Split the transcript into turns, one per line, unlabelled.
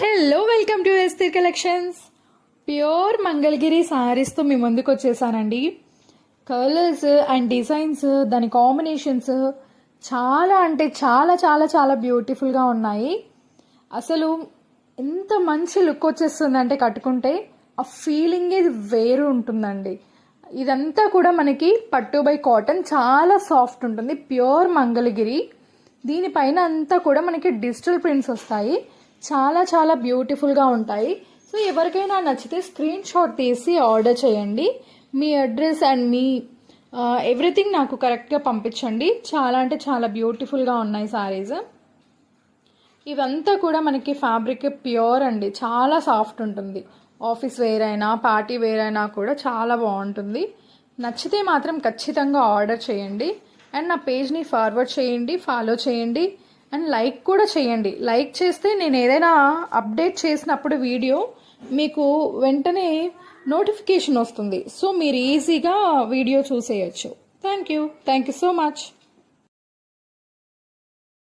Hello, welcome to Esther collections. Pure Mangalagiri శారీస్తో మీ ముందుకు వచ్చేసానండి. కలర్స్ అండ్ డిజైన్స్, దాని కాంబినేషన్స్ చాలా అంటే చాలా చాలా చాలా బ్యూటిఫుల్గా ఉన్నాయి. అసలు ఎంత మంచి లుక్ వచ్చేస్తుందంటే కట్టుకుంటే ఆ ఫీలింగ్ ఇది వేరు ఉంటుందండి. ఇదంతా కూడా మనకి పట్టు బై కాటన్, చాలా సాఫ్ట్ ఉంటుంది, ప్యూర్ మంగళగిరి. దీనిపైన అంతా కూడా మనకి డిజిటల్ ప్రింట్స్ వస్తాయి, చాలా చాలా బ్యూటిఫుల్గా ఉంటాయి. సో ఎవరికైనా నచ్చితే స్క్రీన్ షాట్ తీసి ఆర్డర్ చేయండి. మీ అడ్రస్ అండ్ మీ ఎవ్రీథింగ్ నాకు కరెక్ట్గా పంపించండి. చాలా అంటే చాలా బ్యూటిఫుల్గా ఉన్నాయి సారీస్. ఇవంతా కూడా మనకి ఫ్యాబ్రిక్ ప్యూర్ అండి, చాలా సాఫ్ట్ ఉంటుంది. ఆఫీస్ వేర్ అయినా పార్టీ వేర్ అయినా కూడా చాలా బాగుంటుంది. నచ్చితే మాత్రం ఖచ్చితంగా ఆర్డర్ చేయండి. అండ్ నా పేజ్ని ఫార్వర్డ్ చేయండి, ఫాలో చేయండి, అండ్ లైక్ కూడా చేయండి. లైక్ చేస్తే నేను ఏదైనా అప్డేట్ చేసినప్పుడు వీడియో మీకు వెంటనే నోటిఫికేషన్ వస్తుంది. సో మీరు ఈజీగా వీడియో చూసేయచ్చు. Thank you so much.